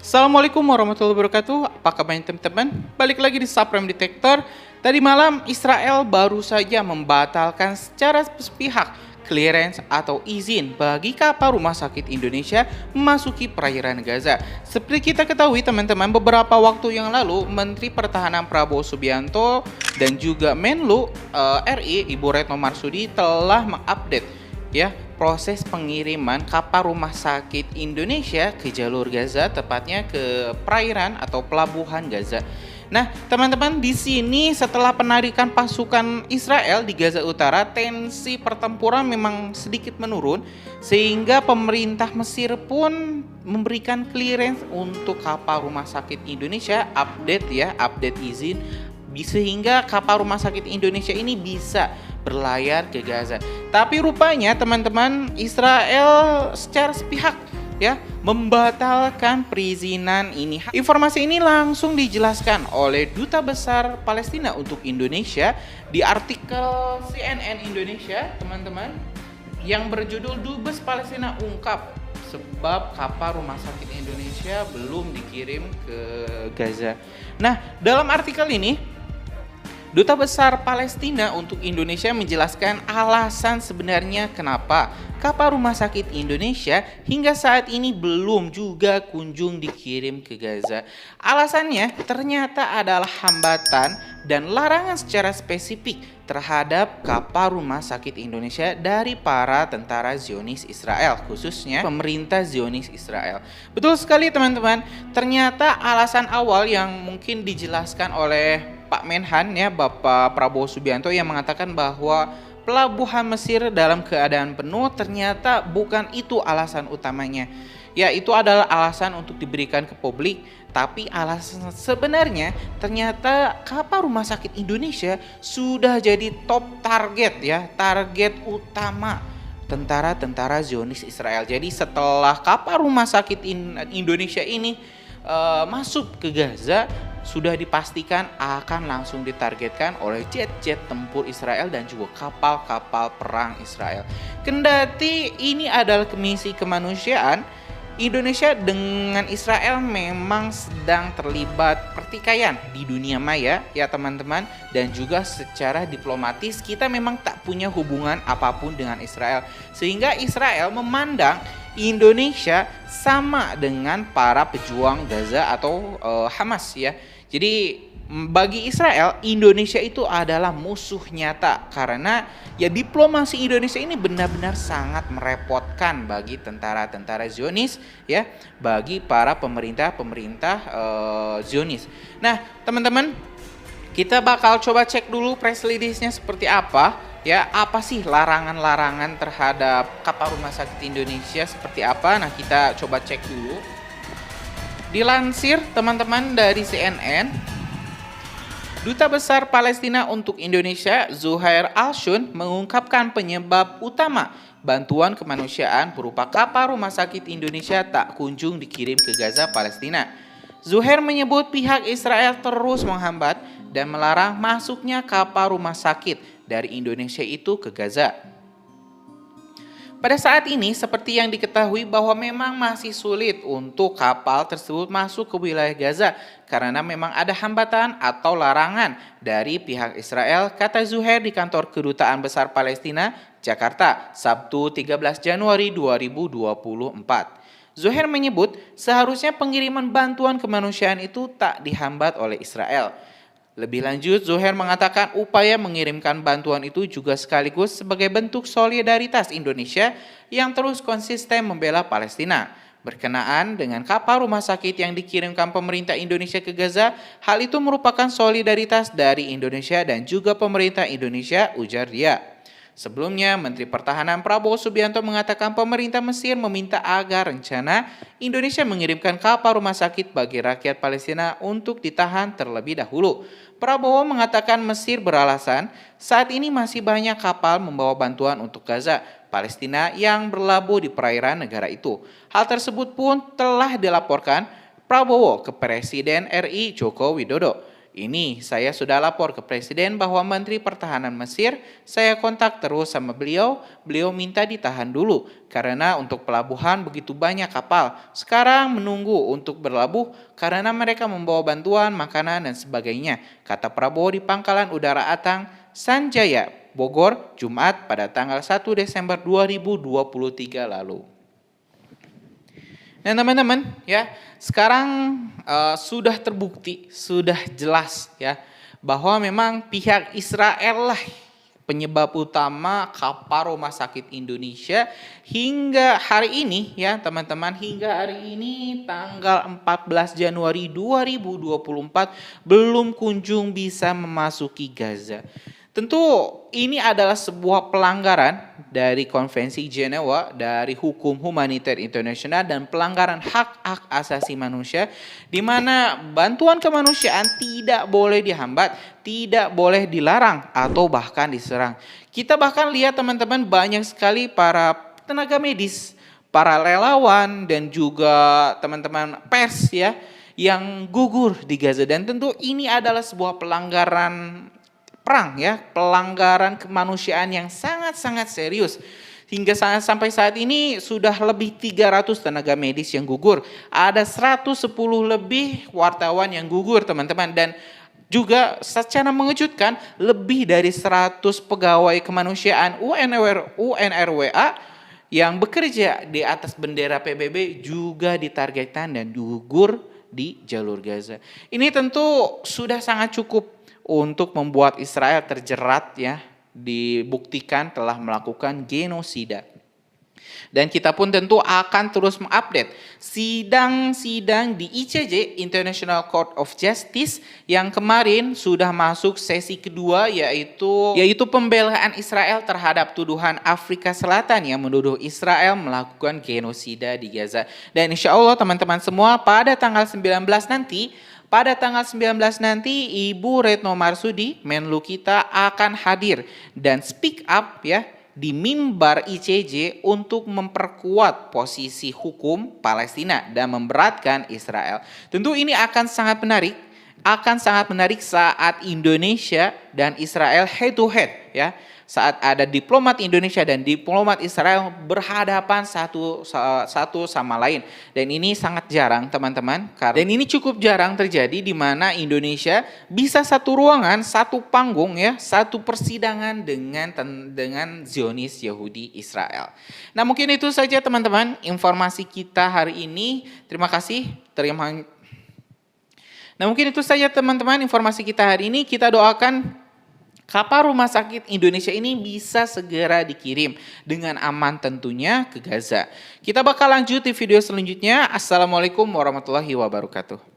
Assalamualaikum warahmatullahi wabarakatuh. Apa kabarnya teman-teman? Balik lagi di Supreme Detector. Tadi malam Israel baru saja membatalkan secara sepihak clearance atau izin bagi kapal rumah sakit Indonesia memasuki perairan Gaza. Seperti kita ketahui teman-teman, beberapa waktu yang lalu Menteri Pertahanan Prabowo Subianto dan juga Menlu RI Ibu Retno Marsudi telah mengupdate ya proses pengiriman kapal rumah sakit Indonesia ke jalur Gaza, tepatnya ke perairan atau pelabuhan Gaza. Nah, teman-teman, di sini setelah penarikan pasukan Israel di Gaza Utara, tensi pertempuran memang sedikit menurun sehingga pemerintah Mesir pun memberikan clearance untuk kapal rumah sakit Indonesia, update izin sehingga kapal rumah sakit Indonesia ini bisa berlayar ke Gaza. Tapi rupanya teman-teman, Israel secara sepihak membatalkan perizinan ini. Informasi ini langsung dijelaskan oleh Duta Besar Palestina untuk Indonesia di artikel CNN Indonesia, teman-teman, yang berjudul Dubes Palestina ungkap sebab kapal rumah sakit Indonesia belum dikirim ke Gaza. Nah, dalam artikel ini Duta Besar Palestina untuk Indonesia menjelaskan alasan sebenarnya kenapa kapal rumah sakit Indonesia hingga saat ini belum juga kunjung dikirim ke Gaza. Alasannya ternyata adalah hambatan dan larangan secara spesifik terhadap kapal rumah sakit Indonesia dari para tentara Zionis Israel, khususnya pemerintah Zionis Israel. Betul sekali teman-teman, ternyata alasan awal yang mungkin dijelaskan oleh Pak Menhan Bapak Prabowo Subianto yang mengatakan bahwa pelabuhan Mesir dalam keadaan penuh, ternyata bukan itu alasan utamanya. Ya, itu adalah alasan untuk diberikan ke publik, tapi alasan sebenarnya ternyata kapal rumah sakit Indonesia sudah jadi top target target utama tentara-tentara Zionis Israel. Jadi setelah kapal rumah sakit Indonesia ini masuk ke Gaza, sudah dipastikan akan langsung ditargetkan oleh jet-jet tempur Israel dan juga kapal-kapal perang Israel. Kendati ini adalah misi kemanusiaan, Indonesia dengan Israel memang sedang terlibat pertikaian di dunia maya ya teman-teman, dan juga secara diplomatis kita memang tak punya hubungan apapun dengan Israel, sehingga Israel memandang Indonesia sama dengan para pejuang Gaza atau Hamas ya. Jadi bagi Israel, Indonesia itu adalah musuh nyata karena ya diplomasi Indonesia ini benar-benar sangat merepotkan bagi tentara-tentara Zionis ya, bagi para pemerintah Zionis. Nah, teman-teman, kita bakal coba cek dulu press release-nya seperti apa ya, apa sih larangan-larangan terhadap kapal rumah sakit Indonesia seperti apa. Nah, kita coba cek dulu. Dilansir teman-teman dari CNN, Duta Besar Palestina untuk Indonesia Zuhair Al-Shun mengungkapkan penyebab utama bantuan kemanusiaan berupa kapal rumah sakit Indonesia tak kunjung dikirim ke Gaza, Palestina. Zuhair menyebut pihak Israel terus menghambat dan melarang masuknya kapal rumah sakit dari Indonesia itu ke Gaza. Pada saat ini, seperti yang diketahui bahwa memang masih sulit untuk kapal tersebut masuk ke wilayah Gaza karena memang ada hambatan atau larangan dari pihak Israel, kata Zuhair di kantor Kedutaan Besar Palestina, Jakarta, Sabtu 13 Januari 2024. Zuhair menyebut seharusnya pengiriman bantuan kemanusiaan itu tak dihambat oleh Israel. Lebih lanjut, Zuhair mengatakan upaya mengirimkan bantuan itu juga sekaligus sebagai bentuk solidaritas Indonesia yang terus konsisten membela Palestina. Berkenaan dengan kapal rumah sakit yang dikirimkan pemerintah Indonesia ke Gaza, hal itu merupakan solidaritas dari Indonesia dan juga pemerintah Indonesia, ujar dia. Sebelumnya, Menteri Pertahanan Prabowo Subianto mengatakan pemerintah Mesir meminta agar rencana Indonesia mengirimkan kapal rumah sakit bagi rakyat Palestina untuk ditahan terlebih dahulu. Prabowo mengatakan Mesir beralasan saat ini masih banyak kapal membawa bantuan untuk Gaza, Palestina yang berlabuh di perairan negara itu. Hal tersebut pun telah dilaporkan Prabowo ke Presiden RI Joko Widodo. Ini saya sudah lapor ke Presiden bahwa Menteri Pertahanan Mesir, saya kontak terus sama beliau, beliau minta ditahan dulu karena untuk pelabuhan begitu banyak kapal. Sekarang menunggu untuk berlabuh karena mereka membawa bantuan, makanan dan sebagainya, kata Prabowo di Pangkalan Udara Atang, Sanjaya, Bogor, Jumat pada tanggal 1 Desember 2023 lalu. Nah teman-teman ya, sekarang sudah terbukti, sudah jelas ya bahwa memang pihak Israel lah penyebab utama kapal rumah sakit Indonesia hingga hari ini ya teman-teman, hingga hari ini tanggal 14 Januari 2024 belum kunjung bisa memasuki Gaza. Tentu ini adalah sebuah pelanggaran dari Konvensi Jenewa, dari hukum humaniter internasional dan pelanggaran hak-hak asasi manusia di mana bantuan kemanusiaan tidak boleh dihambat, tidak boleh dilarang atau bahkan diserang. Kita bahkan lihat teman-teman banyak sekali para tenaga medis, para relawan dan juga teman-teman pers ya yang gugur di Gaza, dan tentu ini adalah sebuah pelanggaran perang ya, pelanggaran kemanusiaan yang sangat-sangat serius. Hingga sampai saat ini sudah lebih 300 tenaga medis yang gugur. Ada 110 lebih wartawan yang gugur teman-teman, dan juga secara mengejutkan lebih dari 100 pegawai kemanusiaan UNRWA yang bekerja di atas bendera PBB juga ditargetkan dan gugur di jalur Gaza. Ini tentu sudah sangat cukup untuk membuat Israel terjerat ya, dibuktikan telah melakukan genosida. Dan kita pun tentu akan terus mengupdate sidang-sidang di ICJ, International Court of Justice, yang kemarin sudah masuk sesi kedua yaitu pembelaan Israel terhadap tuduhan Afrika Selatan yang menuduh Israel melakukan genosida di Gaza. Dan insya Allah teman-teman semua pada tanggal 19 nanti Ibu Retno Marsudi, Menlu kita akan hadir dan speak up ya di mimbar ICJ untuk memperkuat posisi hukum Palestina dan memberatkan Israel. Tentu ini akan sangat menarik saat Indonesia dan Israel head to head ya. Saat ada diplomat Indonesia dan diplomat Israel berhadapan satu sama lain. Dan ini sangat jarang teman-teman. Dan ini cukup jarang terjadi di mana Indonesia bisa satu ruangan, satu panggung ya, satu persidangan dengan Zionis Yahudi Israel. Nah mungkin itu saja teman-teman informasi kita hari ini. Terima kasih. Nah mungkin itu saja teman-teman informasi kita hari ini. Kita doakan kapal rumah sakit Indonesia ini bisa segera dikirim dengan aman tentunya ke Gaza. Kita bakal lanjut di video selanjutnya. Assalamualaikum warahmatullahi wabarakatuh.